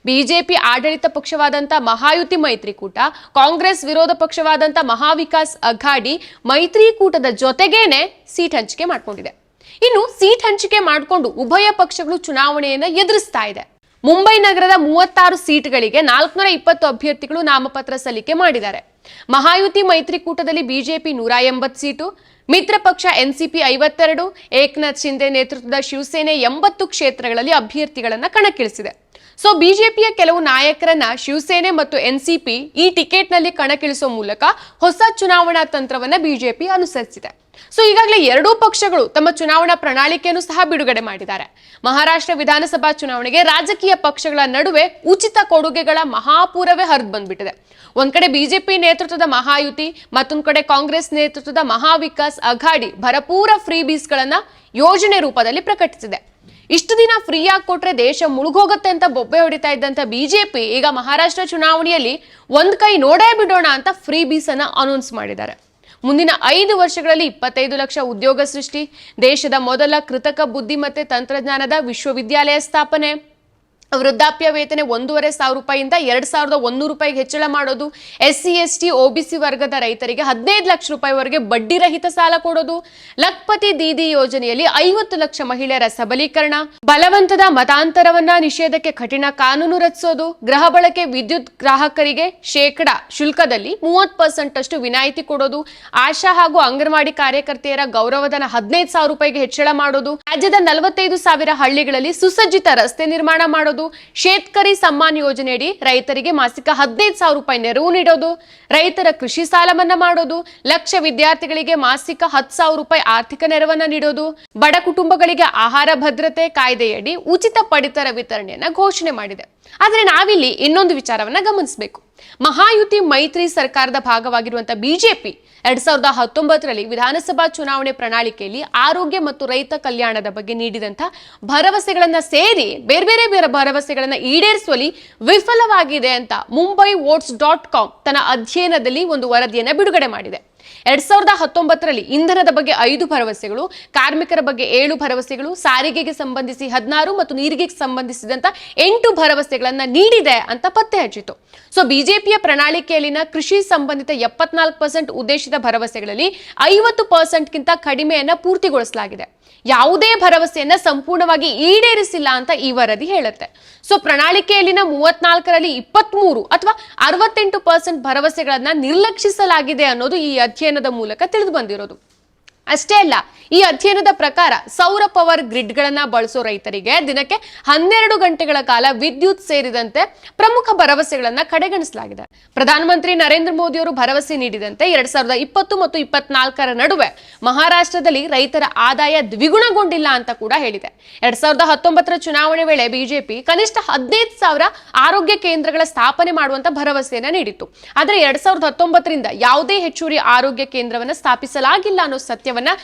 [SPEAKER 1] ಬಿಜೆಪಿ ಆಡಳಿತ ಪಕ್ಷವಾದಂಥ ಮಹಾಯುತಿ ಮೈತ್ರಿಕೂಟ, ಕಾಂಗ್ರೆಸ್ ವಿರೋಧ ಪಕ್ಷವಾದಂಥ ಮಹಾವಿಕಾಸ್ ಅಘಾಡಿ ಮೈತ್ರಿಕೂಟದ ಜೊತೆಗೇನೆ ಸೀಟ್ ಹಂಚಿಕೆ ಮಾಡ್ಕೊಂಡಿದೆ. ಇನ್ನು ಸೀಟ್ ಹಂಚಿಕೆ ಮಾಡಿಕೊಂಡು ಉಭಯ ಪಕ್ಷಗಳು ಚುನಾವಣೆಯನ್ನ ಎದುರಿಸ್ತಾ ಇದೆ. ಮುಂಬೈ ನಗರದ 36 ಸೀಟ್ಗಳಿಗೆ 420 ಅಭ್ಯರ್ಥಿಗಳು ನಾಮಪತ್ರ ಸಲ್ಲಿಕೆ ಮಾಡಿದ್ದಾರೆ. ಮಹಾಯುತಿ ಮೈತ್ರಿಕೂಟದಲ್ಲಿ ಬಿಜೆಪಿ 180 ಸೀಟು, ಮಿತ್ರ ಪಕ್ಷ ಎನ್ಸಿಪಿ 52, ಏಕನಾಥ್ ಶಿಂದೆ ನೇತೃತ್ವದ ಶಿವಸೇನೆ 80 ಕ್ಷೇತ್ರಗಳಲ್ಲಿ ಅಭ್ಯರ್ಥಿಗಳನ್ನ ಕಣಕ್ಕಿಳಿಸಿದೆ. ಸೊ ಬಿಜೆಪಿಯ ಕೆಲವು ನಾಯಕರನ್ನ ಶಿವಸೇನೆ ಮತ್ತು ಎನ್ಸಿಪಿ ಈ ಟಿಕೆಟ್ ನಲ್ಲಿ ಕಣಕ್ಕಿಳಿಸುವ ಮೂಲಕ ಹೊಸ ಚುನಾವಣಾ ತಂತ್ರವನ್ನ ಬಿಜೆಪಿ ಅನುಸರಿಸಿದೆ. ಸೊ ಈಗಾಗಲೇ ಎರಡೂ ಪಕ್ಷಗಳು ತಮ್ಮ ಚುನಾವಣಾ ಪ್ರಣಾಳಿಕೆಯನ್ನು ಸಹ ಬಿಡುಗಡೆ ಮಾಡಿದ್ದಾರೆ. ಮಹಾರಾಷ್ಟ್ರ ವಿಧಾನಸಭಾ ಚುನಾವಣೆಗೆ ರಾಜಕೀಯ ಪಕ್ಷಗಳ ನಡುವೆ ಉಚಿತ ಕೊಡುಗೆಗಳ ಮಹಾಪೂರವೇ ಹರಿದು ಬಂದ್ಬಿಟ್ಟಿದೆ. ಒಂದ್ ಕಡೆ ಬಿಜೆಪಿ ನೇತೃತ್ವದ ಮಹಾಯುತಿ, ಮತ್ತೊಂದ್ ಕಡೆ ಕಾಂಗ್ರೆಸ್ ನೇತೃತ್ವದ ಮಹಾವಿಕಾಸ್ ಅಘಾಡಿ ಭರಪೂರ ಫ್ರೀ ಬೀಸ್ಗಳನ್ನ ಯೋಜನೆ ರೂಪದಲ್ಲಿ ಪ್ರಕಟಿಸಿದೆ. ಇಷ್ಟು ದಿನ ಫ್ರೀಯಾಗಿ ಕೊಟ್ರೆ ದೇಶ ಮುಳುಗೋಗುತ್ತೆ ಅಂತ ಬೊಬ್ಬೆ ಹೊಡಿತಾ ಇದ್ದಂತ ಬಿಜೆಪಿ ಈಗ ಮಹಾರಾಷ್ಟ್ರ ಚುನಾವಣೆಯಲ್ಲಿ ಒಂದ್ ಕೈ ನೋಡೇ ಬಿಡೋಣ ಅಂತ ಫ್ರೀ ಬೀಸ್ ಅನ್ನ ಅನೌನ್ಸ್ ಮಾಡಿದ್ದಾರೆ. ಮುಂದಿನ 5 ವರ್ಷಗಳಲ್ಲಿ 25 ಲಕ್ಷ ಉದ್ಯೋಗ ಸೃಷ್ಟಿ, ದೇಶದ ಮೊದಲ ಕೃತಕ ಬುದ್ಧಿಮತ್ತೆ ತಂತ್ರಜ್ಞಾನದ ವಿಶ್ವವಿದ್ಯಾಲಯ ಸ್ಥಾಪನೆ, ವೃದ್ಧಾಪ್ಯ ವೇತನ 1,500 ರೂಪಾಯಿಯಿಂದ 2,100 ರೂಪಾಯಿಗೆ ಹೆಚ್ಚಳ ಮಾಡೋದು, SC ST OBC ವರ್ಗದ ರೈತರಿಗೆ 15 ಲಕ್ಷ ರೂಪಾಯಿವರೆಗೆ ಬಡ್ಡಿ ರಹಿತ ಸಾಲ ಕೊಡೋದು, ಲಖ್ಪತಿ ದೀದಿ ಯೋಜನೆಯಲ್ಲಿ 50 ಲಕ್ಷ ಮಹಿಳೆಯರ ಸಬಲೀಕರಣ, ಬಲವಂತದ ಮತಾಂತರವನ್ನ ನಿಷೇಧಕ್ಕೆ ಕಠಿಣ ಕಾನೂನು ರಚಿಸೋದು, ಗೃಹ ಬಳಕೆ ವಿದ್ಯುತ್ ಗ್ರಾಹಕರಿಗೆ ಶೇಕಡಾ ಶುಲ್ಕದಲ್ಲಿ 30% ಅಷ್ಟು ವಿನಾಯಿತಿ ಕೊಡೋದು, ಆಶಾ ಹಾಗೂ ಅಂಗನವಾಡಿ ಕಾರ್ಯಕರ್ತೆಯರ ಗೌರವಧನ 15,000 ರೂಪಾಯಿಗೆ ಹೆಚ್ಚಳ ಮಾಡೋದು, ರಾಜ್ಯದ 45,000 ಹಳ್ಳಿಗಳಲ್ಲಿ ಸುಸಜ್ಜಿತ ರಸ್ತೆ ನಿರ್ಮಾಣ ಮಾಡೋದು, ಮಾಡೋದು, ಶೇತಕರಿ ಸಮ್ಮಾನ್ ಯೋಜನೆಯಡಿ ರೈತರಿಗೆ ಮಾಸಿಕ 15,000 ರೂಪಾಯಿ ನೆರವು ನೀಡೋದು, ರೈತರ ಕೃಷಿ ಸಾಲ ಮನ್ನಾ ಮಾಡೋದು, ಲಕ್ಷ ವಿದ್ಯಾರ್ಥಿಗಳಿಗೆ ಮಾಸಿಕ 10,000 ರೂಪಾಯಿ ಆರ್ಥಿಕ ನೆರವನ್ನ ನೀಡೋದು, ಬಡ ಕುಟುಂಬಗಳಿಗೆ ಆಹಾರ ಭದ್ರತೆ ಕಾಯ್ದೆಯಡಿ ಉಚಿತ ಪಡಿತರ ವಿತರಣೆಯನ್ನ ಘೋಷಣೆ ಮಾಡಿದೆ. ಆದ್ರೆ ನಾವಿಲ್ಲಿ ಇನ್ನೊಂದು ವಿಚಾರವನ್ನ ಗಮನಿಸಬೇಕು. ಮಹಾಯುತಿ ಮೈತ್ರಿ ಸರ್ಕಾರದ ಭಾಗವಾಗಿರುವಂತಹ ಬಿಜೆಪಿ 2019ರಲ್ಲಿ ವಿಧಾನಸಭಾ ಚುನಾವಣೆ ಪ್ರಣಾಳಿಕೆಯಲ್ಲಿ ಆರೋಗ್ಯ ಮತ್ತು ರೈತ ಕಲ್ಯಾಣದ ಬಗ್ಗೆ ನೀಡಿದಂತಹ ಭರವಸೆಗಳನ್ನ ಸೇರಿ ಬೇರೆ ಬೇರೆ ಭರವಸೆಗಳನ್ನ ಈಡೇರಿಸುವಲ್ಲಿ ವಿಫಲವಾಗಿದೆ ಅಂತ MumbaiVotes.com ತನ್ನ ಅಧ್ಯಯನದಲ್ಲಿ ಒಂದು ವರದಿಯನ್ನ ಬಿಡುಗಡೆ ಮಾಡಿದೆ. 2019ರಲ್ಲಿ ಇಂಧನದ ಬಗ್ಗೆ 5 ಭರವಸೆಗಳು, ಕಾರ್ಮಿಕರ ಬಗ್ಗೆ 7 ಭರವಸೆಗಳು, ಸಾರಿಗೆಗೆ ಸಂಬಂಧಿಸಿ 16 ಮತ್ತು ನೀರಿಗೆ ಸಂಬಂಧಿಸಿದಂತ 8 ಭರವಸೆಗಳನ್ನ ನೀಡಿದೆ ಅಂತ ಪತ್ತೆ ಹಚ್ಚಿತು. ಸೊ ಬಿಜೆಪಿಯ ಪ್ರಣಾಳಿಕೆಯಲ್ಲಿನ ಕೃಷಿ ಸಂಬಂಧಿತ 74% ಉದ್ದೇಶಿತ ಭರವಸೆಗಳಲ್ಲಿ 50%ಗಿಂತ ಕಡಿಮೆಯನ್ನ ಪೂರ್ತಿಗೊಳಿಸಲಾಗಿದೆ. ಯಾವುದೇ ಭರವಸೆಯನ್ನ ಸಂಪೂರ್ಣವಾಗಿ ಈಡೇರಿಸಿಲ್ಲ ಅಂತ ಈ ವರದಿ ಹೇಳುತ್ತೆ. ಸೊ ಪ್ರಣಾಳಿಕೆಯಲ್ಲಿನ 34ರಲ್ಲಿ 23 ಅಥವಾ 68% ಭರವಸೆಗಳನ್ನ ನಿರ್ಲಕ್ಷಿಸಲಾಗಿದೆ ಅನ್ನೋದು ಈ ಅಧ್ಯಯನದ ಮೂಲಕ ತಿಳಿದು ಬಂದಿರೋದು. ಅಷ್ಟೇ ಅಲ್ಲ, ಈ ಅಧ್ಯಯನದ ಪ್ರಕಾರ ಸೌರ ಪವರ್ ಗ್ರಿಡ್ ಗಳನ್ನ ಬಳಸೋ ರೈತರಿಗೆ ದಿನಕ್ಕೆ 12 ಗಂಟೆಗಳ ಕಾಲ ವಿದ್ಯುತ್ ಸೇರಿದಂತೆ ಪ್ರಮುಖ ಭರವಸೆಗಳನ್ನ ಕಡೆಗಣಿಸಲಾಗಿದೆ. ಪ್ರಧಾನಮಂತ್ರಿ ನರೇಂದ್ರ ಮೋದಿ ಅವರು ಭರವಸೆ ನೀಡಿದಂತೆ 2020 ಮತ್ತು 24ರ ನಡುವೆ ಮಹಾರಾಷ್ಟ್ರದಲ್ಲಿ ರೈತರ ಆದಾಯ ದ್ವಿಗುಣಗೊಂಡಿಲ್ಲ ಅಂತ ಕೂಡ ಹೇಳಿದೆ. 2019ರ ಚುನಾವಣೆ ವೇಳೆ ಬಿಜೆಪಿ ಕನಿಷ್ಠ 15,000 ಆರೋಗ್ಯ ಕೇಂದ್ರಗಳ ಸ್ಥಾಪನೆ ಮಾಡುವಂತ ಭರವಸೆಯನ್ನ ನೀಡಿತ್ತು. ಆದ್ರೆ 2019ರಿಂದ ಯಾವುದೇ ಹೆಚ್ಚುವರಿ ಆರೋಗ್ಯ ಕೇಂದ್ರವನ್ನ ಸ್ಥಾಪಿಸಲಾಗಿಲ್ಲ ಅನ್ನೋ ಸತ್ಯವನ್ನ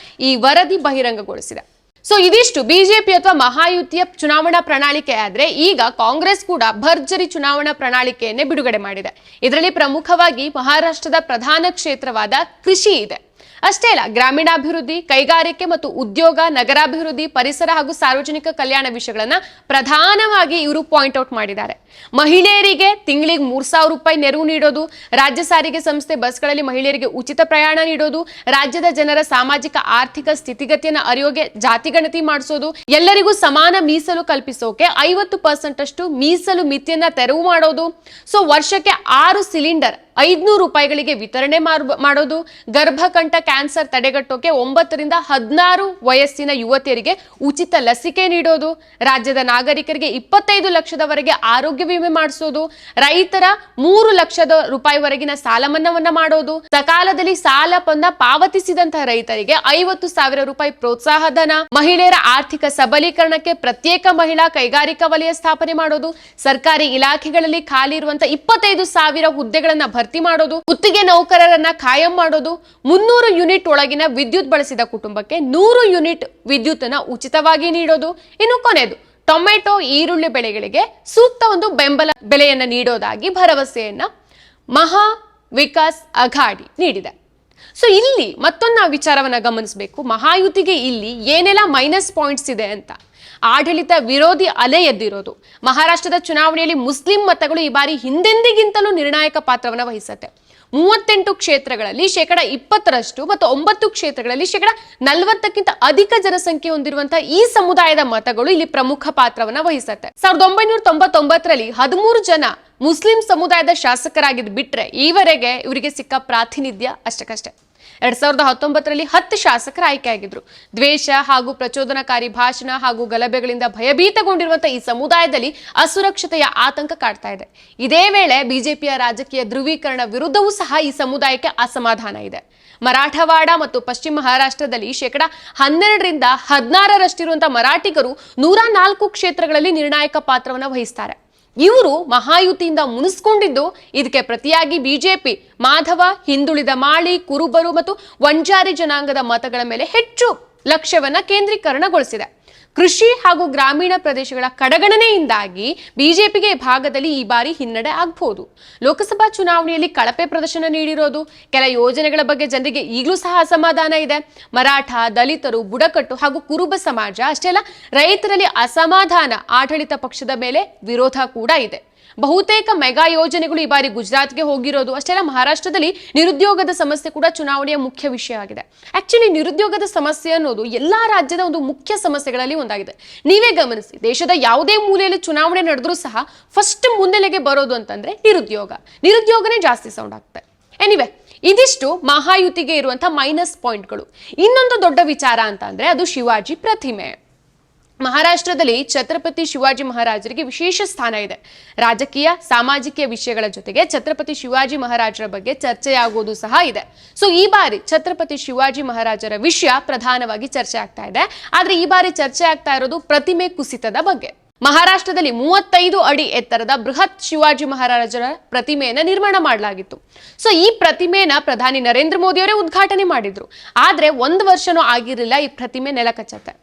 [SPEAKER 1] ಈ ವರದಿ ಬಹಿರಂಗಗೊಳಿಸಿದೆ. ಸೊ ಇದಿಷ್ಟು ಬಿಜೆಪಿ ಅಥವಾ ಮಹಾಯುತಿಯ ಚುನಾವಣಾ ಪ್ರಣಾಳಿಕೆ. ಆದ್ರೆ ಈಗ ಕಾಂಗ್ರೆಸ್ ಕೂಡ ಭರ್ಜರಿ ಚುನಾವಣಾ ಪ್ರಣಾಳಿಕೆಯನ್ನೇ ಬಿಡುಗಡೆ ಮಾಡಿದೆ. ಇದರಲ್ಲಿ ಪ್ರಮುಖವಾಗಿ ಮಹಾರಾಷ್ಟ್ರದ ಪ್ರಧಾನ ಕ್ಷೇತ್ರವಾದ ಕೃಷಿ ಇದೆ. ಅಷ್ಟೇ ಅಲ್ಲ, ಗ್ರಾಮೀಣಾಭಿವೃದ್ಧಿ, ಕೈಗಾರಿಕೆ ಮತ್ತು ಉದ್ಯೋಗ, ನಗರಾಭಿವೃದ್ಧಿ, ಪರಿಸರ ಹಾಗೂ ಸಾರ್ವಜನಿಕ ಕಲ್ಯಾಣ ವಿಷಯಗಳನ್ನ ಪ್ರಧಾನವಾಗಿ ಇವರು ಪಾಯಿಂಟ್ ಔಟ್ ಮಾಡಿದ್ದಾರೆ. ಮಹಿಳೆಯರಿಗೆ ತಿಂಗಳಿಗೆ 3,000 ರೂಪಾಯಿ ನೆರವು ನೀಡೋದು, ರಾಜ್ಯ ಸಾರಿಗೆ ಸಂಸ್ಥೆ ಬಸ್ಗಳಲ್ಲಿ ಮಹಿಳೆಯರಿಗೆ ಉಚಿತ ಪ್ರಯಾಣ ನೀಡೋದು, ರಾಜ್ಯದ ಜನರ ಸಾಮಾಜಿಕ ಆರ್ಥಿಕ ಸ್ಥಿತಿಗತಿಯನ್ನು ಅರಿಯೋಗೆ ಜಾತಿಗಣತಿ ಮಾಡಿಸೋದು, ಎಲ್ಲರಿಗೂ ಸಮಾನ ಮೀಸಲು ಕಲ್ಪಿಸೋಕೆ 50% ಅಷ್ಟು ಮೀಸಲು ಮಿತಿಯನ್ನ ತೆರವು ಮಾಡೋದು, ಸೊ ವರ್ಷಕ್ಕೆ 6 ಸಿಲಿಂಡರ್ 500 ರೂಪಾಯಿಗಳಿಗೆ ವಿತರಣೆ ಮಾಡೋದು, ಗರ್ಭಕಂಠ ಕ್ಯಾನ್ಸರ್ ತಡೆಗಟ್ಟೋಕೆ 9 ರಿಂದ 16 ವಯಸ್ಸಿನ ಯುವತಿಯರಿಗೆ ಉಚಿತ ಲಸಿಕೆ ನೀಡೋದು, ರಾಜ್ಯದ ನಾಗರಿಕರಿಗೆ 25 ಲಕ್ಷದವರೆಗೆ ಆರೋಗ್ಯ ವಿಮೆ ಮಾಡಿಸೋದು, ರೈತರ 3 ಲಕ್ಷದ ರೂಪಾಯಿವರೆಗಿನ ಸಾಲ ಮನ್ನಾವನ್ನ ಮಾಡೋದು, ಸಕಾಲದಲ್ಲಿ ಸಾಲ ಪಾವತಿಸಿದಂತಹ ರೈತರಿಗೆ 50,000 ರೂಪಾಯಿ ಪ್ರೋತ್ಸಾಹ ಧನ, ಮಹಿಳೆಯರ ಆರ್ಥಿಕ ಸಬಲೀಕರಣಕ್ಕೆ ಪ್ರತ್ಯೇಕ ಮಹಿಳಾ ಕೈಗಾರಿಕಾ ವಲಯ ಸ್ಥಾಪನೆ ಮಾಡೋದು, ಸರ್ಕಾರಿ ಇಲಾಖೆಗಳಲ್ಲಿ ಖಾಲಿ ಇರುವಂತಹ 25,000 ಹುದ್ದೆಗಳನ್ನ ಭರ್ತಿ ಮಾಡೋದು, ಗುತ್ತಿಗೆ ನೌಕರರನ್ನ ಕಾಯಂ ಮಾಡೋದು, 300 ಯೂನಿಟ್ ಒಳಗಿನ ವಿದ್ಯುತ್ ಬಳಸಿದ ಕುಟುಂಬಕ್ಕೆ 100 ಯೂನಿಟ್ ವಿದ್ಯುತ್ ಅನ್ನ ಉಚಿತವಾಗಿ ನೀಡೋದು, ಇನ್ನು ಕೊನೆಯದು ಟೊಮೆಟೊ ಈರುಳ್ಳಿ ಬೆಳೆಗಳಿಗೆ ಸೂಕ್ತ ಒಂದು ಬೆಂಬಲ ಬೆಲೆಯನ್ನ ನೀಡೋದಾಗಿ ಭರವಸೆಯನ್ನ ಮಹಾ ವಿಕಾಸ್ ಅಘಾಡಿ ನೀಡಿದೆ. ಸೊ ಇಲ್ಲಿ ಮತ್ತೊಂದು ವಿಚಾರವನ್ನ ಗಮನಿಸಬೇಕು. ಮಹಾಯುತಿಗೆ ಇಲ್ಲಿ ಏನೆಲ್ಲ ಮೈನಸ್ ಪಾಯಿಂಟ್ಸ್ ಇದೆ ಅಂತ. ಆಡಳಿತ ವಿರೋಧಿ ಅಲೆ ಎದ್ದಿರೋದು. ಮಹಾರಾಷ್ಟ್ರದ ಚುನಾವಣೆಯಲ್ಲಿ ಮುಸ್ಲಿಂ ಮತಗಳು ಈ ಬಾರಿ ಹಿಂದೆಂದಿಗಿಂತಲೂ ನಿರ್ಣಾಯಕ ಪಾತ್ರವನ್ನು ವಹಿಸುತ್ತೆ. 38 ಕ್ಷೇತ್ರಗಳಲ್ಲಿ 20% ಮತ್ತು 9 ಕ್ಷೇತ್ರಗಳಲ್ಲಿ 40ಕ್ಕಿಂತ ಅಧಿಕ ಜನಸಂಖ್ಯೆ ಹೊಂದಿರುವಂತಹ ಈ ಸಮುದಾಯದ ಮತಗಳು ಇಲ್ಲಿ ಪ್ರಮುಖ ಪಾತ್ರವನ್ನ ವಹಿಸುತ್ತೆ. 1999ರಲ್ಲಿ 13 ಜನ ಮುಸ್ಲಿಂ ಸಮುದಾಯದ ಶಾಸಕರಾಗಿದ್ದು ಬಿಟ್ರೆ ಈವರೆಗೆ ಇವರಿಗೆ ಸಿಕ್ಕ ಪ್ರಾತಿನಿಧ್ಯ ಅಷ್ಟಕ್ಕಷ್ಟೇ. 2019ರಲ್ಲಿ 10 ಶಾಸಕರು ಆಯ್ಕೆಯಾಗಿದ್ರು. ದ್ವೇಷ ಹಾಗೂ ಪ್ರಚೋದನಕಾರಿ ಭಾಷಣ ಹಾಗೂ ಗಲಭೆಗಳಿಂದ ಭಯಭೀತಗೊಂಡಿರುವಂತಹ ಈ ಸಮುದಾಯದಲ್ಲಿ ಅಸುರಕ್ಷತೆಯ ಆತಂಕ ಕಾಡ್ತಾ ಇದೆ. ಇದೇ ವೇಳೆ ಬಿಜೆಪಿಯ ರಾಜಕೀಯ ಧ್ರುವೀಕರಣ ವಿರುದ್ಧವೂ ಸಹ ಈ ಸಮುದಾಯಕ್ಕೆ ಅಸಮಾಧಾನ ಇದೆ. ಮರಾಠವಾಡ ಮತ್ತು ಪಶ್ಚಿಮ ಮಹಾರಾಷ್ಟ್ರದಲ್ಲಿ 12ರಿಂದ 16ರಷ್ಟಿರುವಂತಹ ಮರಾಠಿಗರು 104 ಕ್ಷೇತ್ರಗಳಲ್ಲಿ ನಿರ್ಣಾಯಕ ಪಾತ್ರವನ್ನು ವಹಿಸ್ತಾರೆ. ಇವರು ಮಹಾಯುತಿಯಿಂದ ಮುನಿಸ್ಕೊಂಡಿದ್ದು. ಇದಕ್ಕೆ ಪ್ರತಿಯಾಗಿ ಬಿಜೆಪಿ ಮಾಧವ, ಹಿಂದುಳಿದ ಮಾಳಿ, ಕುರುಬರು ಮತ್ತು ವಂಜಾರಿ ಜನಾಂಗದ ಮತಗಳ ಮೇಲೆ ಹೆಚ್ಚು ಲಕ್ಷ್ಯವನ್ನ ಕೇಂದ್ರೀಕರಣಗೊಳಿಸಿದೆ. ಕೃಷಿ ಹಾಗೂ ಗ್ರಾಮೀಣ ಪ್ರದೇಶಗಳ ಕಡೆಗಣನೆಯಿಂದಾಗಿ ಬಿಜೆಪಿಗೆ ಈ ಭಾಗದಲ್ಲಿ ಈ ಬಾರಿ ಹಿನ್ನಡೆ ಆಗಬಹುದು. ಲೋಕಸಭಾ ಚುನಾವಣೆಯಲ್ಲಿ ಕಳಪೆ ಪ್ರದರ್ಶನ ನೀಡಿರೋದು, ಕೆಲ ಯೋಜನೆಗಳ ಬಗ್ಗೆ ಜನರಿಗೆ ಈಗಲೂ ಸಹ ಅಸಮಾಧಾನ ಇದೆ. ಮರಾಠ, ದಲಿತರು, ಬುಡಕಟ್ಟು ಹಾಗೂ ಕುರುಬ ಸಮಾಜ ಅಷ್ಟೇ ಅಲ್ಲ, ರೈತರಲ್ಲಿ ಅಸಮಾಧಾನ, ಆಡಳಿತ ಪಕ್ಷದ ಮೇಲೆ ವಿರೋಧ ಕೂಡ ಇದೆ. ಬಹುತೇಕ ಮೆಗಾ ಯೋಜನೆಗಳು ಈ ಬಾರಿ ಗುಜರಾತ್ಗೆ ಹೋಗಿರೋದು. ಅಷ್ಟೇ ಅಲ್ಲ, ಮಹಾರಾಷ್ಟ್ರದಲ್ಲಿ ನಿರುದ್ಯೋಗದ ಸಮಸ್ಯೆ ಕೂಡ ಚುನಾವಣೆಯ ಮುಖ್ಯ ವಿಷಯ ಆಗಿದೆ. ಆಕ್ಚುಲಿ ನಿರುದ್ಯೋಗದ ಸಮಸ್ಯೆ ಅನ್ನೋದು ಎಲ್ಲಾ ರಾಜ್ಯದ ಒಂದು ಮುಖ್ಯ ಸಮಸ್ಯೆಗಳಲ್ಲಿ ಒಂದಾಗಿದೆ. ನೀವೇ ಗಮನಿಸಿ, ದೇಶದ ಯಾವುದೇ ಮೂಲೆಯಲ್ಲಿ ಚುನಾವಣೆ ನಡೆದ್ರೂ ಸಹ ಫಸ್ಟ್ ಮುನ್ನೆಲೆಗೆ ಬರೋದು ಅಂತಂದ್ರೆ ನಿರುದ್ಯೋಗನೇ ಜಾಸ್ತಿ ಸೌಂಡ್ ಆಗ್ತದೆ. ಎನಿವೆ, ಇದಿಷ್ಟು ಮಹಾಯುತಿಗೆ ಇರುವಂತಹ ಮೈನಸ್ ಪಾಯಿಂಟ್ಗಳು. ಇನ್ನೊಂದು ದೊಡ್ಡ ವಿಚಾರ ಅಂತ ಅಂದ್ರೆ ಅದು ಶಿವಾಜಿ ಪ್ರತಿಮೆ. ಮಹಾರಾಷ್ಟ್ರದಲ್ಲಿ ಛತ್ರಪತಿ ಶಿವಾಜಿ ಮಹಾರಾಜರಿಗೆ ವಿಶೇಷ ಸ್ಥಾನ ಇದೆ. ರಾಜಕೀಯ ಸಾಮಾಜಿಕ ವಿಷಯಗಳ ಜೊತೆಗೆ ಛತ್ರಪತಿ ಶಿವಾಜಿ ಮಹಾರಾಜರ ಬಗ್ಗೆ ಚರ್ಚೆಯಾಗುವುದು ಸಹ ಇದೆ. ಸೊ ಈ ಬಾರಿ ಛತ್ರಪತಿ ಶಿವಾಜಿ ಮಹಾರಾಜರ ವಿಷಯ ಪ್ರಧಾನವಾಗಿ ಚರ್ಚೆ ಆಗ್ತಾ ಇದೆ. ಆದ್ರೆ ಈ ಬಾರಿ ಚರ್ಚೆ ಆಗ್ತಾ ಇರೋದು ಪ್ರತಿಮೆ ಕುಸಿತದ ಬಗ್ಗೆ. ಮಹಾರಾಷ್ಟ್ರದಲ್ಲಿ 35 ಅಡಿ ಎತ್ತರದ ಬೃಹತ್ ಶಿವಾಜಿ ಮಹಾರಾಜರ ಪ್ರತಿಮೆಯನ್ನ ನಿರ್ಮಾಣ ಮಾಡಲಾಗಿತ್ತು. ಸೊ ಈ ಪ್ರತಿಮೆಯನ್ನ ಪ್ರಧಾನಿ ನರೇಂದ್ರ ಮೋದಿ ಅವರೇ ಉದ್ಘಾಟನೆ ಮಾಡಿದ್ರು. ಆದ್ರೆ 1 ವರ್ಷನೂ ಆಗಿರಲಿಲ್ಲ ಈ ಪ್ರತಿಮೆ ನೆಲಕಚ್ಚತ್ತೆ.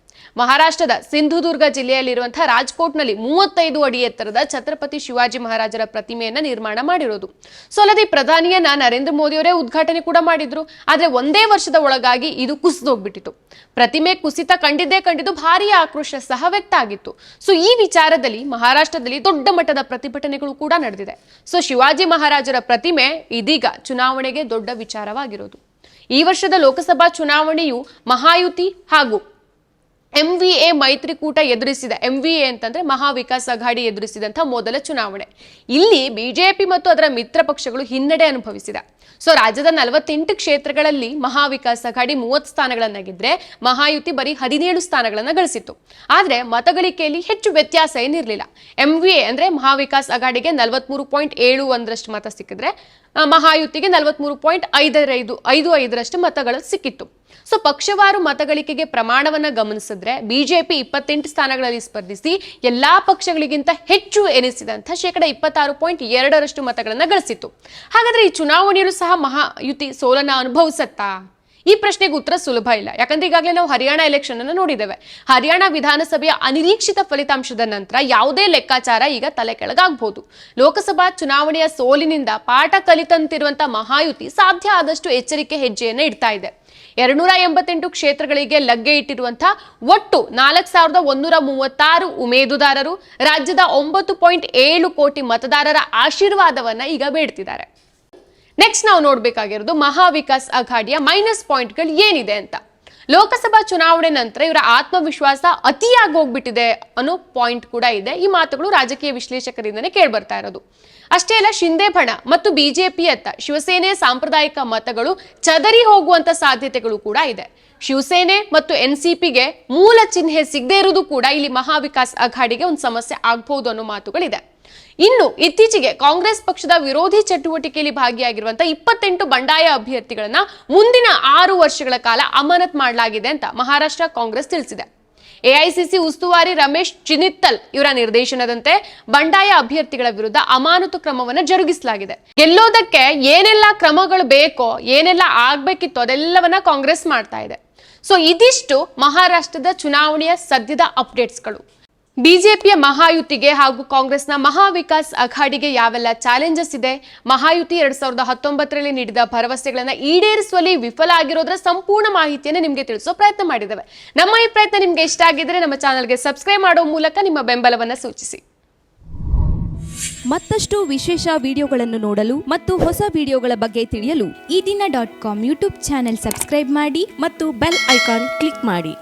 [SPEAKER 1] ಮಹಾರಾಷ್ಟ್ರದ ಸಿಂಧುದುರ್ಗ ಜಿಲ್ಲೆಯಲ್ಲಿರುವಂತಹ ರಾಜ್ಕೋಟ್ನಲ್ಲಿ 35 ಅಡಿ ಎತ್ತರದ ಛತ್ರಪತಿ ಶಿವಾಜಿ ಮಹಾರಾಜರ ಪ್ರತಿಮೆಯನ್ನ ನಿರ್ಮಾಣ ಮಾಡಿರೋದು. ಸೊ ಅಲ್ಲದೆ ಪ್ರಧಾನಿಯನ್ನ ನರೇಂದ್ರ ಮೋದಿ ಅವರೇ ಉದ್ಘಾಟನೆ ಕೂಡ ಮಾಡಿದ್ರು. ಆದ್ರೆ 1 ವರ್ಷದ ಒಳಗಾಗಿ ಇದು ಕುಸಿದೋಗ್ಬಿಟ್ಟಿತ್ತು. ಪ್ರತಿಮೆ ಕುಸಿತ ಕಂಡಿದ್ದು ಭಾರಿ ಆಕ್ರೋಶ ಸಹ ವ್ಯಕ್ತ ಆಗಿತ್ತು. ಸೊ ಈ ವಿಚಾರದಲ್ಲಿ ಮಹಾರಾಷ್ಟ್ರದಲ್ಲಿ ದೊಡ್ಡ ಮಟ್ಟದ ಪ್ರತಿಭಟನೆಗಳು ಕೂಡ ನಡೆದಿದೆ. ಸೊ ಶಿವಾಜಿ ಮಹಾರಾಜರ ಪ್ರತಿಮೆ ಇದೀಗ ಚುನಾವಣೆಗೆ ದೊಡ್ಡ ವಿಚಾರವಾಗಿರೋದು. ಈ ವರ್ಷದ ಲೋಕಸಭಾ ಚುನಾವಣೆಯು ಮಹಾಯುತಿ ಹಾಗೂ MVA ಮೈತ್ರಿಕೂಟ ಎದುರಿಸಿದ, MVA ಅಂತಂದ್ರೆ ಮಹಾ ವಿಕಾಸ್ ಅಘಾಡಿ ಎದುರಿಸಿದಂತಹ ಮೊದಲ ಚುನಾವಣೆ. ಇಲ್ಲಿ ಬಿಜೆಪಿ ಮತ್ತು ಅದರ ಮಿತ್ರ ಪಕ್ಷಗಳು ಹಿನ್ನಡೆ ಅನುಭವಿಸಿದ. ಸೊ ರಾಜ್ಯದ 48 ಕ್ಷೇತ್ರಗಳಲ್ಲಿ ಮಹಾ ವಿಕಾಸ್ ಅಘಾಡಿ 30 ಸ್ಥಾನಗಳನ್ನ ಗೆದ್ರೆ ಮಹಾಯುತಿ ಬರೀ 17 ಸ್ಥಾನಗಳನ್ನ ಗಳಿಸಿತ್ತು. ಆದ್ರೆ ಮತಗಳಿಕೆಯಲ್ಲಿ ಹೆಚ್ಚು ವ್ಯತ್ಯಾಸ ಏನಿರಲಿಲ್ಲ. MVA ಅಂದ್ರೆ ಮಹಾ ವಿಕಾಸ್ ಅಘಾಡಿಗೆ 43.71ರಷ್ಟು ಮತ ಸಿಕ್ಕಿದ್ರೆ ಮಹಾಯುತಿಗೆ 43.55 ಮತಗಳು ಸಿಕ್ಕಿತ್ತು. ಸೊ ಪಕ್ಷವಾರು ಮತಗಳಿಕೆಗೆ ಪ್ರಮಾಣವನ್ನ ಗಮನಿಸಿದ್ರೆ ಬಿಜೆಪಿ 28 ಸ್ಥಾನಗಳಲ್ಲಿ ಸ್ಪರ್ಧಿಸಿ ಎಲ್ಲಾ ಪಕ್ಷಗಳಿಗಿಂತ ಹೆಚ್ಚು ಎನಿಸಿದಂತ 26.2% ಮತಗಳನ್ನ ಗಳಿಸಿತ್ತು. ಹಾಗಾದ್ರೆ ಈ ಚುನಾವಣೆಯಲ್ಲೂ ಸಹ ಮಹಾಯುತಿ ಸೋಲನ್ನ ಅನುಭವಿಸತ್ತಾ? ಈ ಪ್ರಶ್ನೆಗೆ ಉತ್ತರ ಸುಲಭ ಇಲ್ಲ. ಯಾಕಂದ್ರೆ ಈಗಾಗಲೇ ನಾವು ಹರಿಯಾಣ ಎಲೆಕ್ಷನ್ ಅನ್ನು ನೋಡಿದ್ದೇವೆ. ಹರಿಯಾಣ ವಿಧಾನಸಭೆಯ ಅನಿರೀಕ್ಷಿತ ಫಲಿತಾಂಶದ ನಂತರ ಯಾವುದೇ ಲೆಕ್ಕಾಚಾರ ಈಗ ತಲೆ ಕೆಳಗಾಗಬಹುದು. ಲೋಕಸಭಾ ಚುನಾವಣೆಯ ಸೋಲಿನಿಂದ ಪಾಠ ಕಲಿತಂತಿರುವಂತ ಮಹಾಯುತಿ ಸಾಧ್ಯ ಆದಷ್ಟು ಎಚ್ಚರಿಕೆ ಹೆಜ್ಜೆಯನ್ನ ಇಡ್ತಾ ಇದೆ. 288 ಕ್ಷೇತ್ರಗಳಿಗೆ ಲಗ್ಗೆ ಇಟ್ಟಿರುವಂತಹ ಒಟ್ಟು 4136 ಉಮೇದುದಾರರು ರಾಜ್ಯದ 9.7 ಕೋಟಿ ಮತದಾರರ ಆಶೀರ್ವಾದವನ್ನ ಈಗ ಬೇಡ್ತಿದ್ದಾರೆ. ನೆಕ್ಸ್ಟ್ ನಾವು ನೋಡ್ಬೇಕಾಗಿರೋದು ಮಹಾ ವಿಕಾಸ್ ಅಘಾಡಿಯ ಮೈನಸ್ ಪಾಯಿಂಟ್ಗಳು ಏನಿದೆ ಅಂತ. ಲೋಕಸಭಾ ಚುನಾವಣೆ ನಂತರ ಇವರ ಆತ್ಮವಿಶ್ವಾಸ ಅತಿಯಾಗಿ ಹೋಗ್ಬಿಟ್ಟಿದೆ ಅನ್ನೋ ಪಾಯಿಂಟ್ ಕೂಡ ಇದೆ. ಈ ಮಾತುಗಳು ರಾಜಕೀಯ ವಿಶ್ಲೇಷಕರಿಂದನೇ ಕೇಳ್ಬರ್ತಾ ಇರೋದು. ಅಷ್ಟೇ ಅಲ್ಲ, ಶಿಂದೆ ಬಣ ಮತ್ತು ಬಿಜೆಪಿಯತ್ತ ಶಿವಸೇನೆಯ ಸಾಂಪ್ರದಾಯಿಕ ಮತಗಳು ಚದರಿ ಹೋಗುವಂತ ಸಾಧ್ಯತೆಗಳು ಕೂಡ ಇದೆ. ಶಿವಸೇನೆ ಮತ್ತು NCPಗೆ ಮೂಲ ಚಿಹ್ನೆ ಸಿಗದೇ ಇರುವುದು ಕೂಡ ಇಲ್ಲಿ ಮಹಾ ವಿಕಾಸ್ ಅಘಾಡಿಗೆ ಒಂದು ಸಮಸ್ಯೆ ಆಗಬಹುದು ಅನ್ನೋ ಮಾತುಗಳಿದೆ. ಇನ್ನು ಇತ್ತೀಚೆಗೆ ಕಾಂಗ್ರೆಸ್ ಪಕ್ಷದ ವಿರೋಧಿ ಚಟುವಟಿಕೆಯಲ್ಲಿ ಭಾಗಿಯಾಗಿರುವಂತಹ 28 ಬಂಡಾಯ ಅಭ್ಯರ್ಥಿಗಳನ್ನ ಮುಂದಿನ 6 ವರ್ಷಗಳ ಕಾಲ ಅಮಾನತ್ ಮಾಡಲಾಗಿದೆ ಅಂತ ಮಹಾರಾಷ್ಟ್ರ ಕಾಂಗ್ರೆಸ್ ತಿಳಿಸಿದೆ. AICC ಉಸ್ತುವಾರಿ ರಮೇಶ್ ಚಿನಿತ್ತಲ್ ಇವರ ನಿರ್ದೇಶನದಂತೆ ಬಂಡಾಯ ಅಭ್ಯರ್ಥಿಗಳ ವಿರುದ್ಧ ಅಮಾನತು ಕ್ರಮವನ್ನು ಜರುಗಿಸಲಾಗಿದೆ. ಗೆಲ್ಲೋದಕ್ಕೆ ಏನೆಲ್ಲ ಕ್ರಮಗಳು ಬೇಕೋ, ಏನೆಲ್ಲ ಆಗ್ಬೇಕಿತ್ತು ಅದೆಲ್ಲವನ್ನ ಕಾಂಗ್ರೆಸ್ ಮಾಡ್ತಾ ಇದೆ. ಸೊ ಇದಿಷ್ಟು ಮಹಾರಾಷ್ಟ್ರದ ಚುನಾವಣೆಯ ಸದ್ಯದ ಅಪ್ಡೇಟ್ಸ್ಗಳು. ಬಿಜೆಪಿಯ ಮಹಾಯುತಿಗೆ ಹಾಗೂ ಕಾಂಗ್ರೆಸ್ನ ಮಹಾ ವಿಕಾಸ್ ಅಘಾಡಿಗೆ ಯಾವೆಲ್ಲ ಚಾಲೆಂಜಸ್ ಇದೆ, ಮಹಾಯುತಿ 2019ರಲ್ಲಿ ನೀಡಿದ ಭರವಸೆಗಳನ್ನ ಈಡೇರಿಸುವಲ್ಲಿ ವಿಫಲ ಆಗಿರೋದ್ರ ಸಂಪೂರ್ಣ ಮಾಹಿತಿಯನ್ನು ನಿಮಗೆ ತಿಳಿಸೋ ಪ್ರಯತ್ನ ಮಾಡಿದ್ದೇವೆ. ನಮ್ಮ ಈ ಪ್ರಯತ್ನ ನಿಮ್ಗೆ ಇಷ್ಟ ಆಗಿದ್ರೆ ನಮ್ಮ ಚಾನಲ್ಗೆ ಸಬ್ಸ್ಕ್ರೈಬ್ ಮಾಡೋ ಮೂಲಕ ನಿಮ್ಮ ಬೆಂಬಲವನ್ನ ಸೂಚಿಸಿ.
[SPEAKER 2] ಮತ್ತಷ್ಟು ವಿಶೇಷ ವಿಡಿಯೋಗಳನ್ನು ನೋಡಲು ಮತ್ತು ಹೊಸ ವಿಡಿಯೋಗಳ ಬಗ್ಗೆ ತಿಳಿಯಲು
[SPEAKER 3] EDina.com ಯೂಟ್ಯೂಬ್ ಚಾನೆಲ್ ಸಬ್ಸ್ಕ್ರೈಬ್ ಮಾಡಿ ಮತ್ತು ಬೆಲ್ ಐಕಾನ್ ಕ್ಲಿಕ್ ಮಾಡಿ.